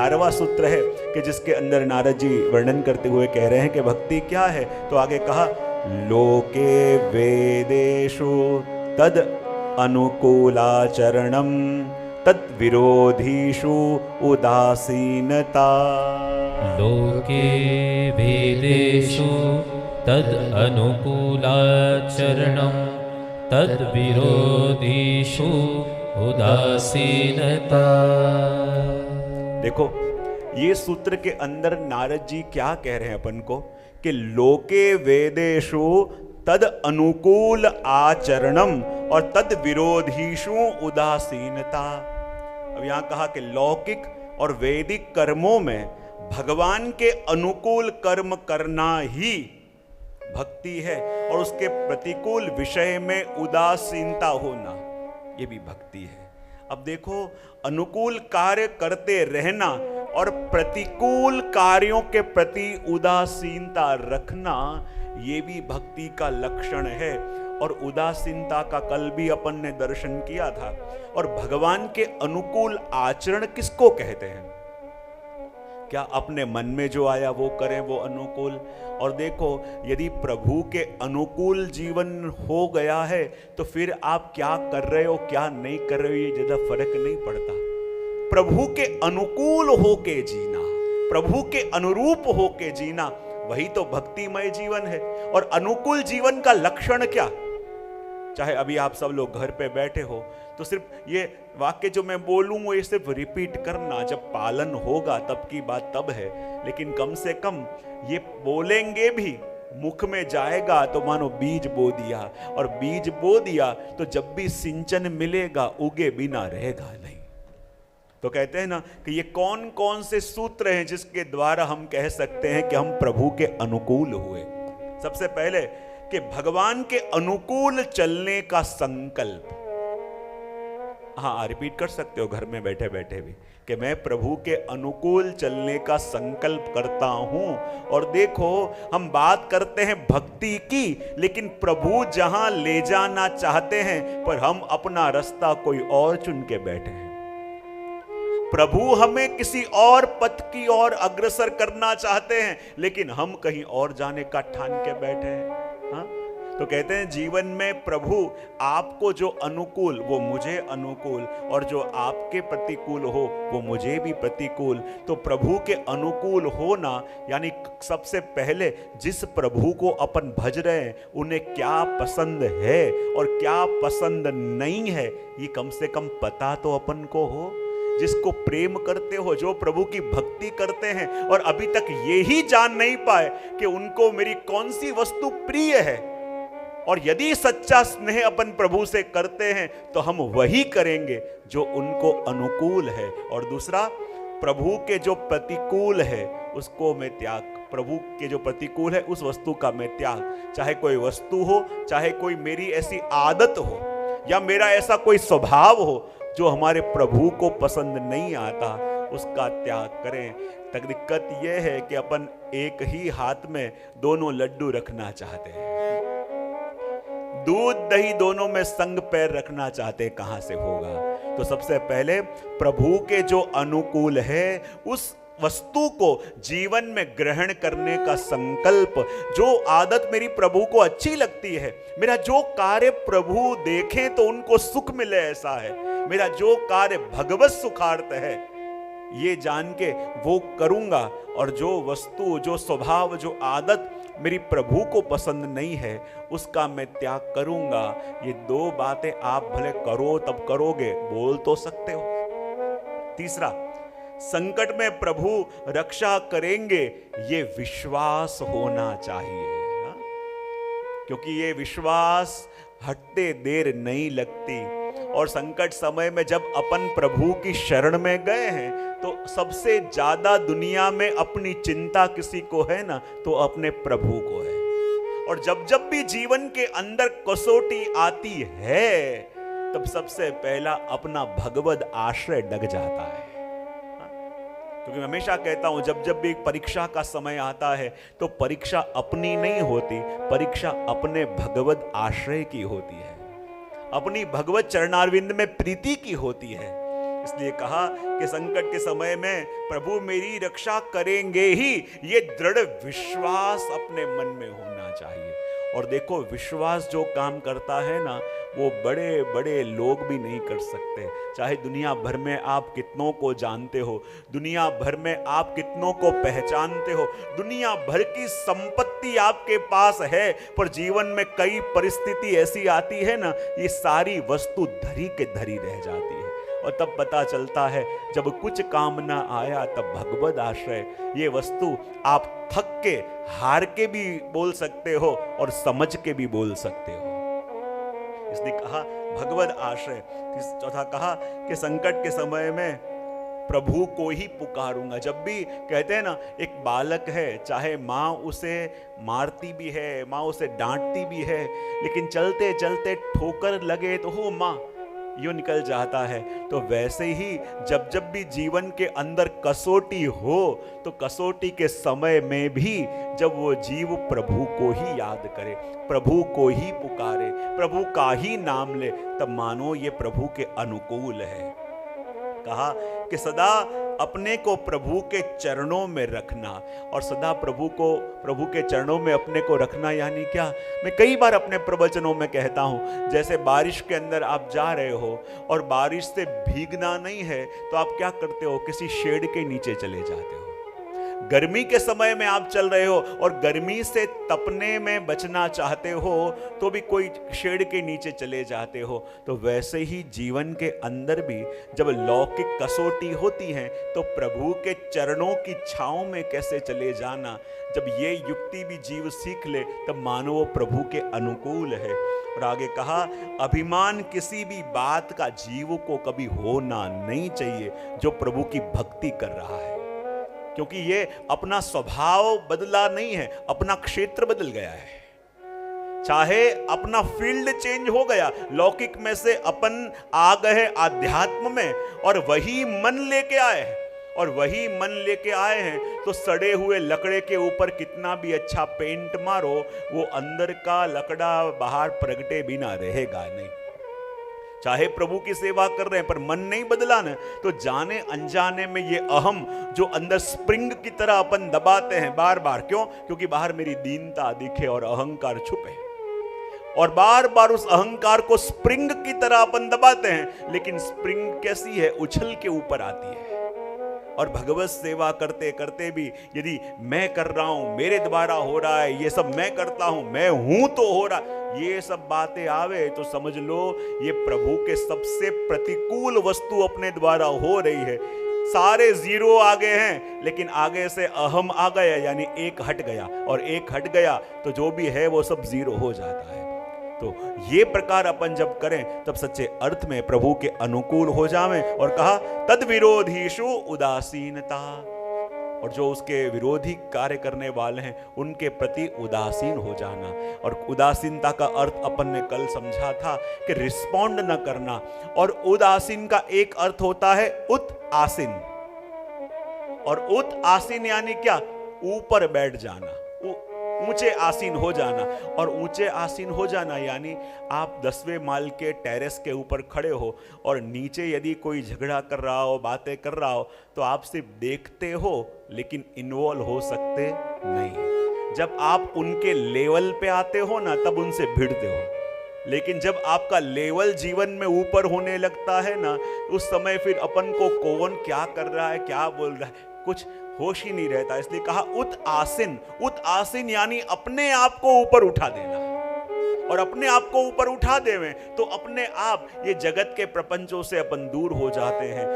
11वां सूत्र है कि जिसके अंदर नारद जी वर्णन करते हुए कह रहे हैं कि भक्ति क्या है। तो आगे कहा, लोके वेदेषु तद अनुकूलाचरणम तद विरोधीषु उदासीनता। लोके वेदेषु तद अनुकूलाचरणं तद विरोधीषु उदासीनता। देखो, ये सूत्र के अंदर नारद जी क्या कह रहे हैं अपन को कि लोके वेदेषु तद अनुकूल आचरणम और तद विरोधीषु उदासीनता। अब यहां कहा कि लौकिक और वैदिक कर्मों में भगवान के अनुकूल कर्म करना ही भक्ति है, और उसके प्रतिकूल विषय में उदासीनता होना ये भी भक्ति है। अब देखो, अनुकूल कार्य करते रहना और प्रतिकूल कार्यों के प्रति उदासीनता रखना ये भी भक्ति का लक्षण है। और उदासीनता का कल भी अपन ने दर्शन किया था। और भगवान के अनुकूल आचरण किसको कहते हैं? क्या अपने मन में जो आया वो करें, वो अनुकूल? और देखो, यदि प्रभु के अनुकूल जीवन हो गया है तो फिर आप क्या कर रहे हो क्या नहीं कर रहे हो ये ज्यादा फर्क नहीं पड़ता। प्रभु के अनुकूल होके जीना, प्रभु के अनुरूप होके जीना, वही तो भक्तिमय जीवन है। और अनुकूल जीवन का लक्षण क्या? चाहे अभी आप सब लोग घर पे बैठे हो तो सिर्फ ये वाक्य जो मैं बोलूं वो ये सिर्फ रिपीट करना, जब पालन होगा तब की बात तब है। लेकिन कम से कम ये बोलेंगे भी, मुख में जाएगा तो मानो बीज बो दिया, और बीज बो दिया तो जब भी सिंचन मिलेगा उगे बिना रहेगा नहीं। तो कहते हैं ना कि ये कौन कौन से सूत्र हैं जिसके द्वारा हम कह सकते हैं कि हम प्रभु के अनुकूल हुए। सबसे पहले कि भगवान के अनुकूल चलने का संकल्प। हाँ, रिपीट कर सकते हो घर में बैठे बैठे भी कि मैं प्रभु के अनुकूल चलने का संकल्प करता हूं। और देखो, हम बात करते हैं भक्ति की, लेकिन प्रभु जहां ले जाना चाहते हैं पर हम अपना रास्ता कोई और चुन के बैठे हैं। प्रभु हमें किसी और पथ की ओर अग्रसर करना चाहते हैं, लेकिन हम कहीं और जाने का ठान के बैठे हैं। हाँ? तो कहते हैं जीवन में प्रभु आपको जो अनुकूल वो मुझे अनुकूल, और जो आपके प्रतिकूल हो वो मुझे भी प्रतिकूल। तो प्रभु के अनुकूल होना यानी सबसे पहले जिस प्रभु को अपन भज रहे हैं उन्हें क्या पसंद है और क्या पसंद नहीं है ये कम से कम पता तो अपन को हो। जिसको प्रेम करते हो, जो प्रभु की भक्ति करते हैं और अभी तक ये ही जान नहीं पाए कि उनको मेरी कौन सी वस्तु प्रिय है, और यदि सच्चा स्नेह अपन प्रभु से करते हैं तो हम वही करेंगे जो उनको अनुकूल है। और दूसरा, प्रभु के जो प्रतिकूल है उसको मैं त्याग, प्रभु के जो प्रतिकूल है उस वस्तु का मैं त्याग, चाहे कोई वस्तु हो, चाहे कोई मेरी ऐसी आदत हो या मेरा ऐसा कोई स्वभाव हो जो हमारे प्रभु को पसंद नहीं आता, उसका त्याग करें। तक दिक्कत यह है कि अपन एक ही हाथ में दोनों लड्डू रखना चाहते हैं, दूध दही दोनों में संग पैर रखना चाहते हैं, कहां से होगा। तो सबसे पहले प्रभु के जो अनुकूल है उस वस्तु को जीवन में ग्रहण करने का संकल्प, जो आदत मेरी प्रभु को अच्छी लगती है, मेरा जो कार्य प्रभु देखें तो उनको सुख मिले ऐसा है, मेरा जो कार्य भगवत सुखार्थ है ये जान के वो करूंगा, और जो वस्तु, जो स्वभाव, जो आदत मेरी प्रभु को पसंद नहीं है उसका मैं त्याग करूंगा। ये दो बातें आप भले करो तब करोगे, बोल तो सकते हो। तीसरा, संकट में प्रभु रक्षा करेंगे ये विश्वास होना चाहिए। हा? क्योंकि ये विश्वास हटते देर नहीं लगती, और संकट समय में जब अपन प्रभु की शरण में गए हैं तो सबसे ज्यादा दुनिया में अपनी चिंता किसी को है ना, तो अपने प्रभु को है। और जब जब भी जीवन के अंदर कसौटी आती है तब सबसे पहला अपना भगवद आश्रय डग जाता है। क्योंकि मैं हमेशा कहता हूं जब जब भी परीक्षा का समय आता है तो परीक्षा अपनी नहीं होती, परीक्षा अपने भगवद आश्रय की होती है, अपनी भगवत चरणारविंद में प्रीति की होती है। इसलिए कहा कि संकट के समय में प्रभु मेरी रक्षा करेंगे ही, ये दृढ़ विश्वास अपने मन में होना चाहिए। और देखो, विश्वास जो काम करता है ना, वो बड़े बड़े लोग भी नहीं कर सकते। चाहे दुनिया भर में आप कितनों को जानते हो, दुनिया भर में आप कितनों को पहचानते हो, दुनिया भर की संपत्ति आपके पास है, पर जीवन में कई परिस्थिति ऐसी आती है ना, ये सारी वस्तु धरी के धरी रह जाती है। और तब पता चलता है जब कुछ काम ना आया, तब भगवद आश्रय ये वस्तु आप थक के, हार के भी बोल सकते हो और समझ के भी बोल सकते हो। इसलिए कहा भगवद आश्रय। चौथा कहा कि संकट के समय में प्रभु को ही पुकारूंगा। जब भी कहते हैं ना, एक बालक है, चाहे माँ उसे मारती भी है, माँ उसे डांटती भी है, लेकिन चलते चलते ठोकर लगे तो हो माँ, यूं निकल जाता है। तो वैसे ही जब जब भी जीवन के अंदर कसौटी हो, तो कसौटी के समय में भी जब वो जीव प्रभु को ही याद करे, प्रभु को ही पुकारे, प्रभु का ही नाम ले, तब मानो ये प्रभु के अनुकूल है। कहा कि सदा अपने को प्रभु के चरणों में रखना। और सदा प्रभु के चरणों में अपने को रखना यानी क्या? मैं कई बार अपने प्रवचनों में कहता हूं, जैसे बारिश के अंदर आप जा रहे हो और बारिश से भीगना नहीं है, तो आप क्या करते हो? किसी शेड के नीचे चले जाते हो। गर्मी के समय में आप चल रहे हो और गर्मी से तपने में बचना चाहते हो, तो भी कोई शेड के नीचे चले जाते हो। तो वैसे ही जीवन के अंदर भी जब लौकिक कसौटी होती है, तो प्रभु के चरणों की छांव में कैसे चले जाना, जब ये युक्ति भी जीव सीख ले, तब मानो वो प्रभु के अनुकूल है। और आगे कहा, अभिमान किसी भी बात का जीव को कभी होना नहीं चाहिए जो प्रभु की भक्ति कर रहा है, क्योंकि ये अपना स्वभाव बदला नहीं है, अपना क्षेत्र बदल गया है। चाहे अपना फील्ड चेंज हो गया, लौकिक में से अपन आ गए आध्यात्म में, और वही मन लेके आए हैं, और वही मन लेके आए हैं, तो सड़े हुए लकड़े के ऊपर कितना भी अच्छा पेंट मारो, वो अंदर का लकड़ा बाहर प्रगटे बिना रहेगा नहीं। चाहे प्रभु की सेवा कर रहे हैं, पर मन नहीं बदला ना, तो जाने अनजाने में ये अहम जो अंदर स्प्रिंग की तरह अपन दबाते हैं बार बार। क्यों? क्योंकि बाहर मेरी दीनता दिखे और अहंकार छुपे, और बार बार उस अहंकार को स्प्रिंग की तरह अपन दबाते हैं। लेकिन स्प्रिंग कैसी है? उछल के ऊपर आती है। और भगवत सेवा करते करते भी यदि मैं कर रहा हूं, मेरे द्वारा हो रहा है, ये सब मैं करता हूं, मैं हूं तो हो रहा, ये सब बातें आवे, तो समझ लो ये प्रभु के सबसे प्रतिकूल वस्तु अपने द्वारा हो रही है। सारे जीरो आ गए हैं, लेकिन आगे से अहम आ गया, यानी एक हट गया, और एक हट गया तो जो भी है वो सब जीरो हो जाता है। तो ये प्रकार अपन जब करें, तब सच्चे अर्थ में प्रभु के अनुकूल हो जावें। और कहा, तद विरोधीषु उदासीनता, और जो उसके विरोधी कार्य करने वाले हैं उनके प्रति उदासीन हो जाना। और उदासीनता का अर्थ अपन ने कल समझा था कि रिस्पॉन्ड न करना। और उदासीन का एक अर्थ होता है उत आसीन, और उत आसीन यानी क्या? ऊपर बैठ जाना, ऊंचे आसीन हो जाना। और ऊंचे आसीन हो जाना यानी आप 10वें माल के टेरेस के ऊपर खड़े हो, और नीचे यदि कोई झगड़ा कर रहा हो, बातें कर रहा हो, तो आप सिर्फ देखते हो, लेकिन इन्वॉल्व हो सकते नहीं। जब आप उनके लेवल पे आते हो ना, तब उनसे भिड़ते हो। लेकिन जब आपका लेवल जीवन में ऊपर होने लगता है ना, उस समय फिर अपन को कौन क्या कर रहा है, क्या बोल रहा है, कुछ होश ही नहीं रहता। इसलिए कहा उत आसीन। उत आसीन यानी अपने आप को ऊपर उठा देना। और अपने आप को ऊपर उठा देवें तो अपने आप ये जगत के प्रपंचों से अपन दूर हो जाते हैं।